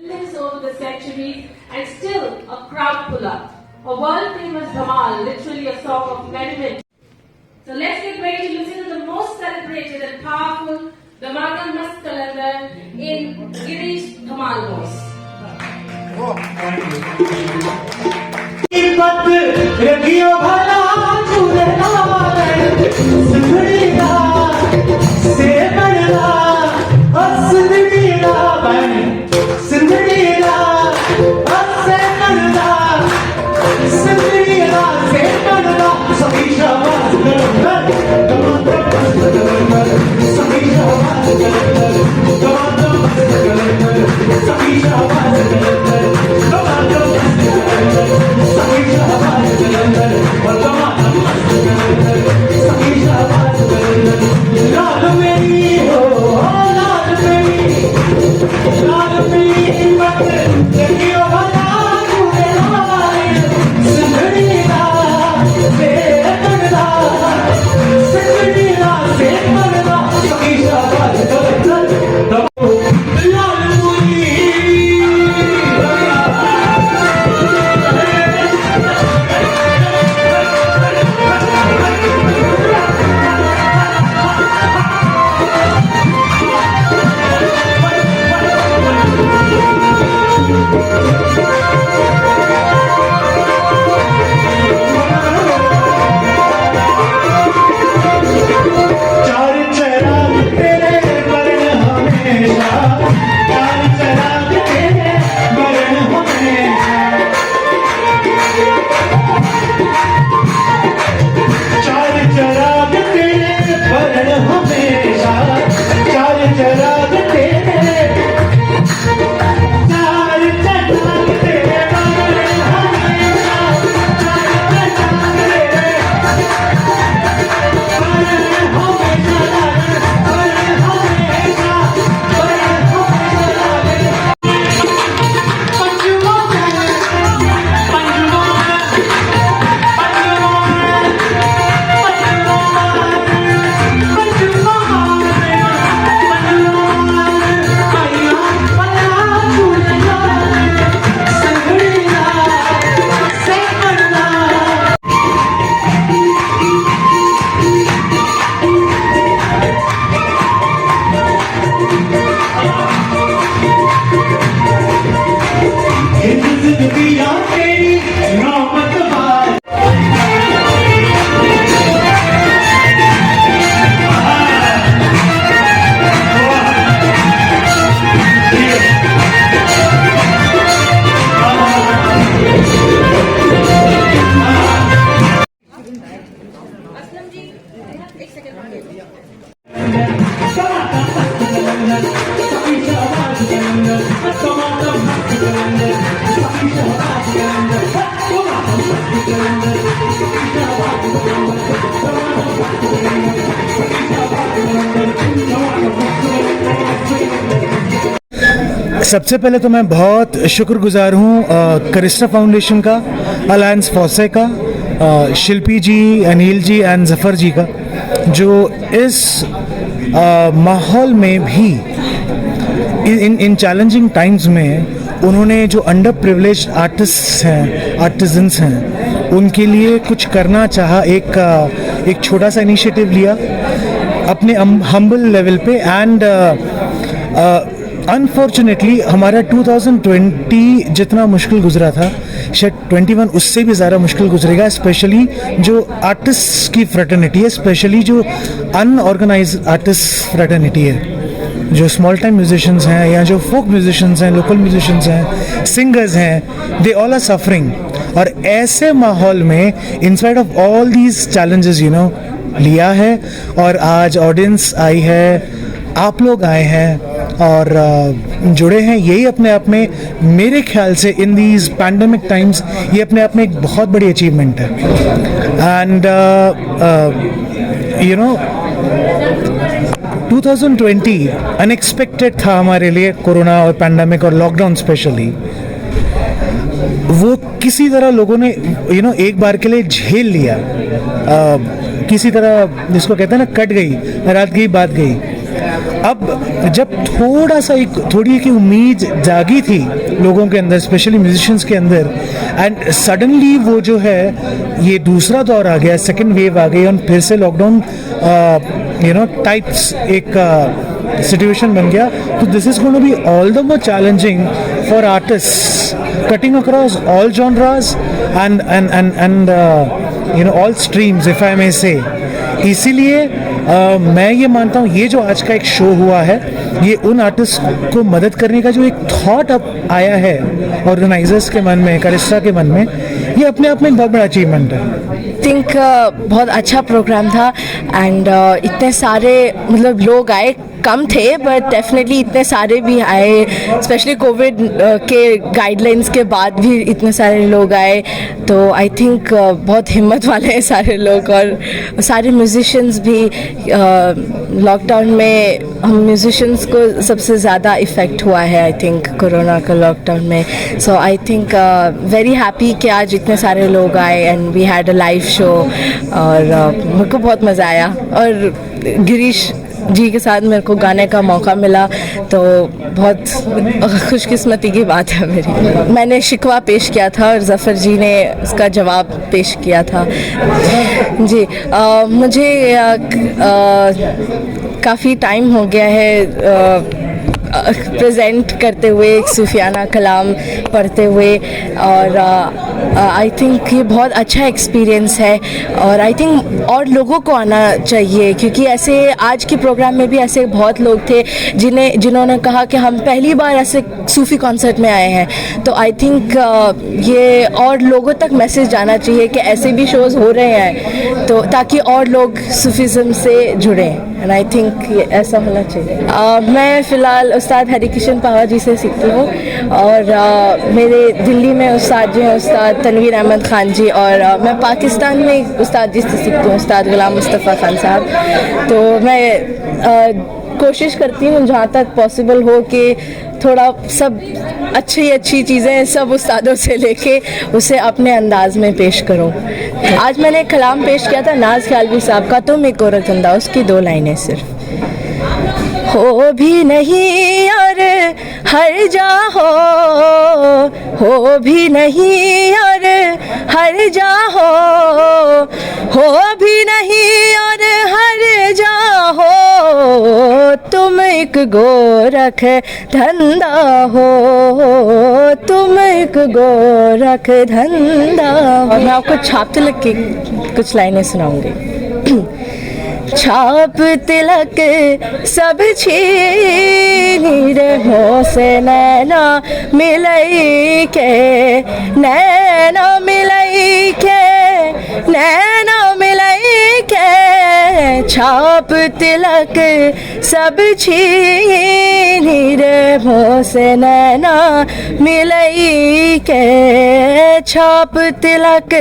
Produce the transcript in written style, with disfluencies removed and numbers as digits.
Millions over the centuries and still a crowd puller. A world famous Dhamal, literally a song of merriment. So let's get ready to listen to the most celebrated and powerful Dhamaka Mast Kalandar in Girish Dhamal voice. सबसे पहले तो मैं बहुत शुक्रगुजार हूँ करिस्टा foundation का, alliance Fosse का, शिल्पी जी, Anil ji and Zafar जी का, जो इस माहौल में भी इन चैलेंजिंग टाइम्स में उन्होंने जो अंडर प्रिविलेज्ड आर्टिस्ट्स हैं, आर्टिजन्स हैं, उनके लिए कुछ करना चाहा। एक छोटा सा इनिशिएटिव लिया अपने हम्बल लेवल पे एंड अनफॉर्चुनेटली हमारा 2020 जितना मुश्किल गुजरा था, शायद 21 उससे भी ज़्यादा मुश्किल गुजरेगा, स्पेशली जो आर्टिस्ट की फ्रेटर्निटी है, स्पेशली जो अनऑर्गेनाइज्ड आर्टिस्ट फ्रेटर्निटी है, जो स्मॉल टाइम म्यूजिशियंस हैं या जो फोक म्यूजिशियंस हैं, लोकल म्यूजिशियंस हैं, सिंगर्स हैं, दे ऑल आर सफरिंग। और ऐसे माहौल में in spite of all these challenges लिया है और आज ऑडियंस आई है, आप लोग आए हैं और जुड़े हैं। यही अपने आप में मेरे ख्याल से इन दीज पैंडेमिक टाइम्स ये अपने आप में एक बहुत बड़ी अचीवमेंट है। एंड 2020 अनएक्सपेक्टेड था हमारे लिए, कोरोना और पैंडेमिक और लॉकडाउन स्पेशली। वो किसी तरह लोगों ने एक बार के लिए झेल लिया, किसी तरह जिसको कहते हैं ना, कट गई, रात गई बात गई। अब जब थोड़ा सा थोड़ी की उम्मीद जागी थी लोगों के अंदर, स्पेशली म्यूजिशियंस के अंदर, एंड सडनली वो जो है ये दूसरा दौर आ गया, सेकेंड वेव आ गई और फिर से लॉकडाउन टाइप्स एक सिचुएशन बन गया, तो this is going to be all the more challenging for artist cutting across all genres and all streams, if I may say. इसीलिए मैं ये मानता हूँ ये जो आज का एक शो हुआ है, ये उन आर्टिस्ट को मदद करने का जो एक थॉट अब आया है ऑर्गेनाइजर्स के मन में, करिश्ता के मन में, ये अपने आप में एक बहुत बड़ा अचीवमेंट है। थिंक बहुत अच्छा प्रोग्राम था एंड इतने सारे मतलब लोग आए, कम थे बट डेफिनेटली इतने सारे भी आए, स्पेशली कोविड के गाइडलाइंस के बाद भी इतने सारे लोग आए, तो आई थिंक बहुत हिम्मत वाले हैं सारे लोग। और सारे म्यूजिशियंस भी लॉकडाउन में, हम म्यूजिशियंस को सबसे ज़्यादा इफ़ेक्ट हुआ है आई थिंक कोरोना का लॉकडाउन में, so I think very happy कि आज इतने सारे लोग आए and we had a live show, और मेरे को बहुत मज़ा आया और गिरीश जी के साथ मेरे को गाने का मौका मिला, तो बहुत खुशकिस्मती की बात है मेरी। मैंने शिकवा पेश किया था और ज़फ़र जी ने उसका जवाब पेश किया था जी। मुझे काफ़ी टाइम हो गया है प्रेजेंट करते हुए, एक सूफियाना कलाम पढ़ते हुए, और आई थिंक ये बहुत अच्छा एक्सपीरियंस है और आई थिंक और लोगों को आना चाहिए, क्योंकि ऐसे आज के प्रोग्राम में भी ऐसे बहुत लोग थे जिन्होंने कहा कि हम पहली बार ऐसे सूफ़ी कॉन्सर्ट में आए हैं, तो आई थिंक ये और लोगों तक मैसेज जाना चाहिए कि ऐसे भी शोज़ हो रहे हैं, तो ताकि और लोग सूफीज़म से जुड़ें, एंड आई थिंक ये ऐसा होना चाहिए। मैं फ़िलहाल उस्ताद हरिकिशन पहावा जी से सीखती हूँ, और मेरे दिल्ली में उस्ताद जो हैं उस्ताद तनवीर अहमद खान जी, और मैं पाकिस्तान में उस्ताद जी से सीखती हूँ, उस्ताद गुलाम मुस्तफ़ा खान साहब। तो मैं कोशिश करती हूँ जहाँ तक पॉसिबल हो कि थोड़ा सब अच्छी चीज़ें सब उस्तादों से लेके उसे अपने अंदाज में पेश करूँ। आज मैंने कलाम पेश किया था नाज ख्यालवी साहब का, तुम एक औरत अंदा, उसकी 2 लाइनें सिर्फ। हो भी नहीं और हर जा हो भी नहीं और हर जा हो भी नहीं और हर जा हो, तुम एक गोरख धंधा हो, तुम एक गोरख धंधा। और मैं आपको छाप तिलक की कुछ लाइनें सुनाऊंगी। छाप तिलक सब छीनी रहो से नैना मिलई के, नैना मिलई के, नैना मिलई के, छाप तिलक सब छीनी रहो से नैना मिलई के, छाप तिलक